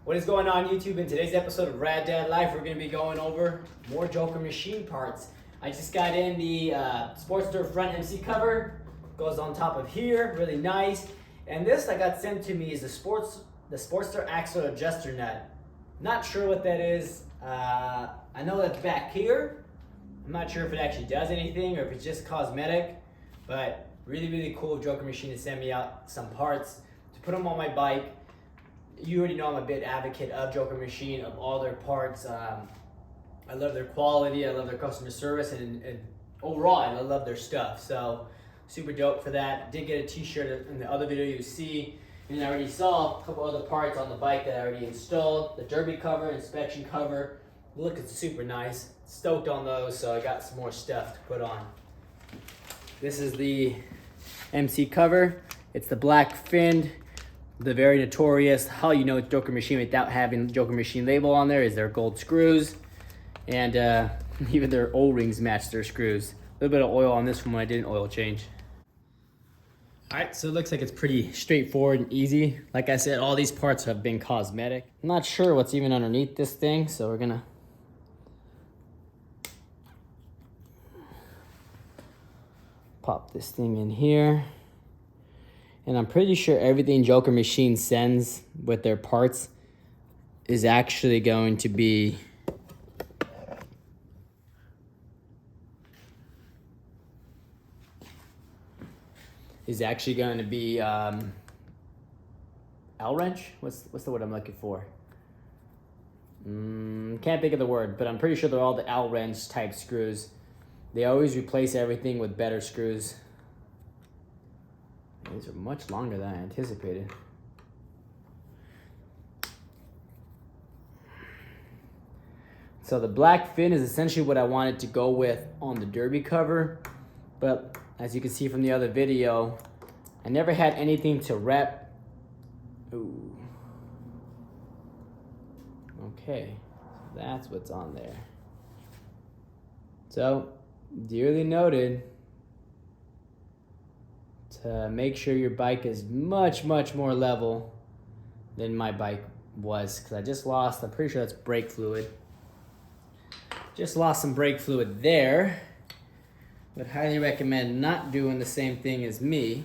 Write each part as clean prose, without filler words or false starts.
What is going on YouTube? In today's episode of Rad Dad Life, we're going to be going over more Joker machine parts. I just got in the Sportster front MC cover. Goes on top of here, really nice. And this I got sent to me is the Sportster axle adjuster nut. Not sure what that is. I know that's back here. I'm not sure if it actually does anything or if it's just cosmetic. But really cool Joker machine to send me out some parts to put them on my bike. You already know I'm a big advocate of Joker Machine, of all their parts. I love their quality, I love their customer service, and overall I love their stuff. So super dope for that. Did get a t-shirt in the other video you see, and I already saw a couple other parts on the bike that I already installed. The derby cover, inspection cover, looking super nice. Stoked on those, so I got some more stuff to put on. This is the MC cover. It's the black finned. The very notorious, how you know it's Joker Machine without having the Joker Machine label on there is their gold screws. And even their O-rings match their screws. A little bit of oil on this one when I did an oil change. Alright, so it looks like it's pretty straightforward and easy. Like I said, all these parts have been cosmetic. I'm not sure what's even underneath this thing, so we're gonna pop this thing in here. And I'm pretty sure everything Joker Machine sends with their parts is actually going to be L wrench? What's the word I'm looking for? Can't think of the word, but I'm pretty sure they're all the L wrench type screws. They always replace everything with better screws. These are much longer than I anticipated. So the black fin is essentially what I wanted to go with on the derby cover. But as you can see from the other video, I never had anything to rep. Ooh. Okay, so that's what's on there. So, dearly noted, to make sure your bike is much more level than my bike was, because I just lost, I'm pretty sure that's brake fluid. Just lost some brake fluid there. Would highly recommend not doing the same thing as me.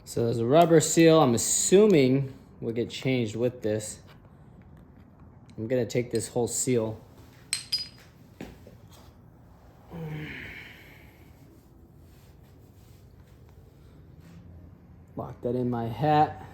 So there's a rubber seal, I'm assuming will get changed with this. I'm gonna take this whole seal. Lock that in my hat.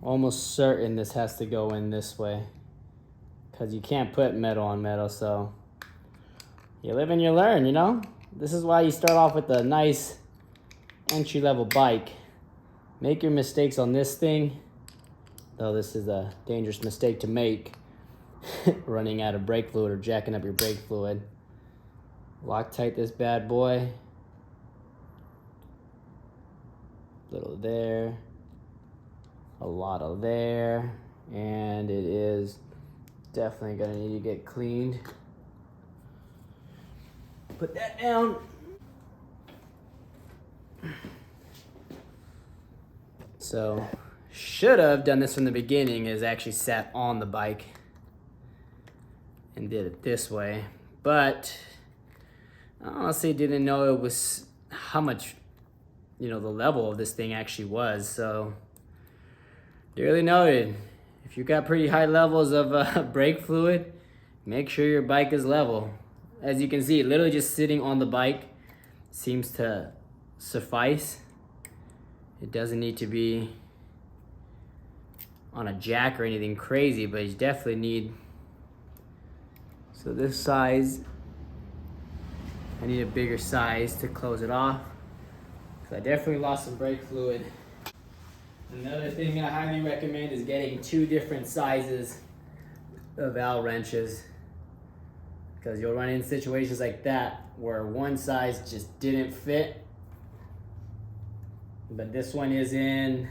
Almost certain this has to go in this way, because you can't put metal on metal, so you live and you learn, you know? This is why you start off with a nice entry-level bike. Make your mistakes on this thing, though this is a dangerous mistake to make. Running out of brake fluid or jacking up your brake fluid. Loctite this bad boy. Little there. A lot of there. And it is definitely gonna need to get cleaned. Put that down. So, should have done this from the beginning, is actually sat on the bike and did it this way, but I honestly didn't know it was how much, the level of this thing actually was. So dearly noted, if you got pretty high levels of brake fluid, make sure your bike is level. As you can see, literally just sitting on the bike seems to suffice. It doesn't need to be on a jack or anything crazy, but you definitely need. So this size, I need a bigger size to close it off, because I definitely lost some brake fluid. Another thing I highly recommend is getting 2 different sizes of Allen wrenches, because you'll run into situations like that where one size just didn't fit, but this one is in,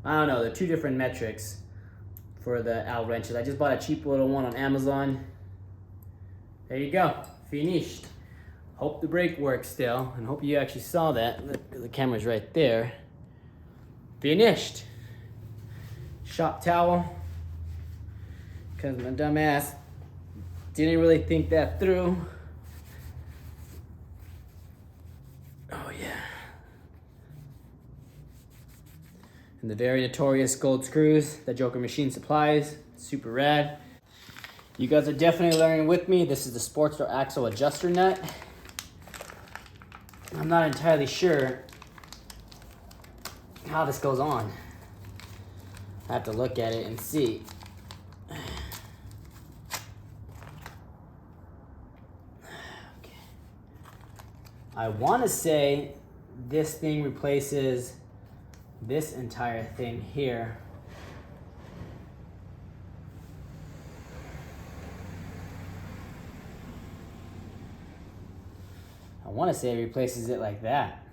I don't know, they're 2 different metrics for the Allen wrenches. I just bought a cheap little one on Amazon. There you go, finished. Hope the brake works still, and hope you actually saw that. Look, the camera's right there. Finished. Shop towel, because my dumb ass didn't really think that through. Oh yeah. And the very notorious gold screws that Joker Machine supplies. Super rad. You guys are definitely learning with me. This is the Sportster axle adjuster nut. I'm not entirely sure how this goes on. I have to look at it and see. Okay. I want to say this thing replaces this entire thing here. I want to say it replaces it like that.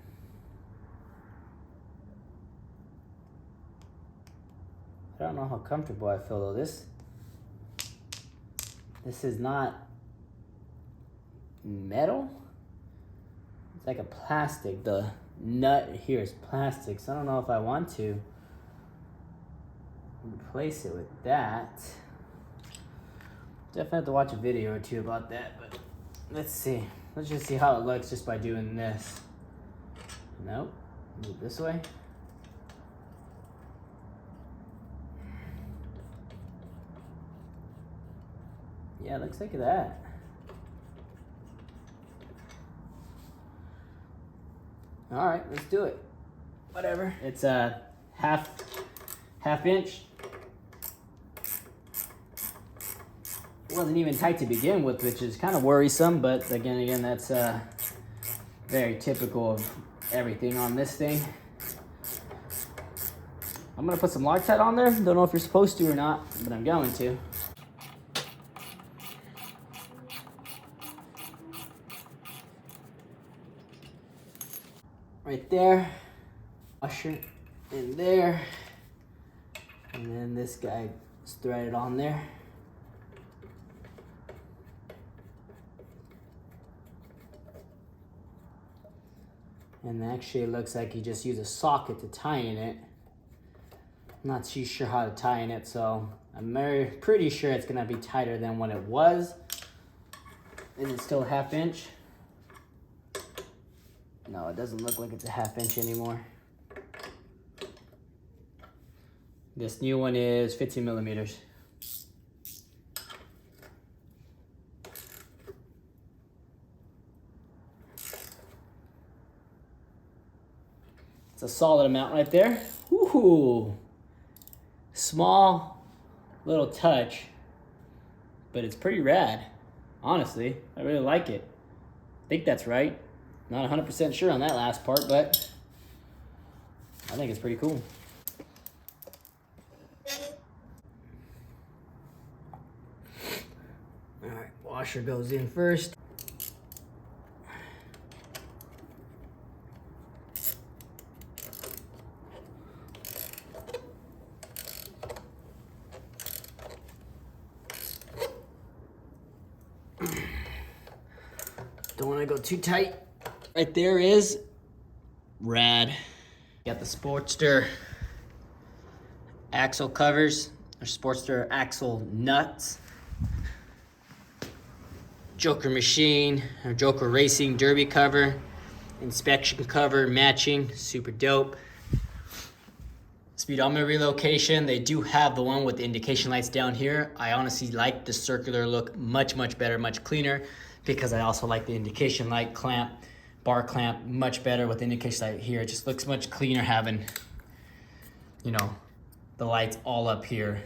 I don't know how comfortable I feel though. This is not metal. It's like a plastic. The nut here is plastic, so I don't know if I want to replace it with that. Definitely have to watch a video or two about that, but let's see. Let's just see how it looks just by doing this. Nope. Move this way. Yeah, it looks like that. All right, let's do it. Whatever. It's a half inch. It wasn't even tight to begin with, which is kind of worrisome, but again, that's very typical of everything on this thing. I'm gonna put some Loctite on there. Don't know if you're supposed to or not, but I'm going to. Right there, washer in there, and then this guy is threaded on there. And actually it looks like you just use a socket to tie in it. I'm not too sure how to tie in it, so I'm pretty sure it's gonna be tighter than what it was. Is it still a ½ inch? No, it doesn't look like it's a ½ inch anymore. This new one is 15 millimeters. It's a solid amount right there. Woohoo! Small little touch, but it's pretty rad. Honestly, I really like it. I think that's right. Not 100% sure on that last part, but I think it's pretty cool. All right, washer goes in first. Don't want to go too tight. Right there is rad. Got the Sportster axle covers, or Sportster axle nuts. Joker Machine, or Joker Racing derby cover, inspection cover matching, super dope. Speedometer relocation, they do have the one with the indication lights down here. I honestly like the circular look much better, much cleaner, because I also like the indication light clamp, bar clamp, much better with the indication light here. It just looks much cleaner having, you know, the lights all up here.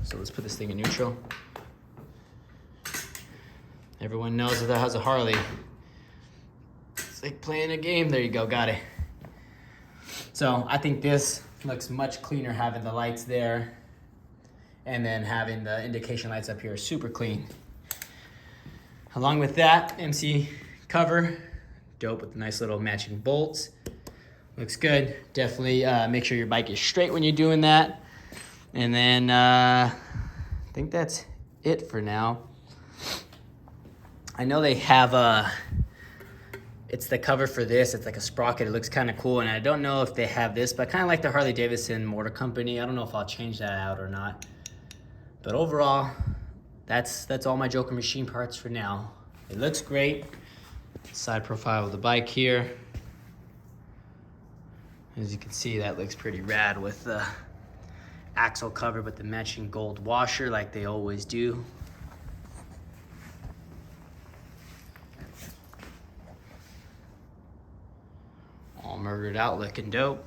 So let's put this thing in neutral. Everyone knows that has a Harley. It's like playing a game. There you go, got it. So I think this looks much cleaner having the lights there, and then having the indication lights up here super clean. Along with that, MC cover, dope with nice little matching bolts. Looks good. Definitely make sure your bike is straight when you're doing that. And then I think that's it for now. I know they have it's the cover for this. It's like a sprocket. It looks kind of cool, and I don't know if they have this, but I kind of like the Harley Davidson Motor Company. I don't know if I'll change that out or not. But overall, that's all my Joker machine parts for now. It looks great. Side profile of the bike here. As you can see, that looks pretty rad with the axle cover with the matching gold washer like they always do. All murdered out, looking dope.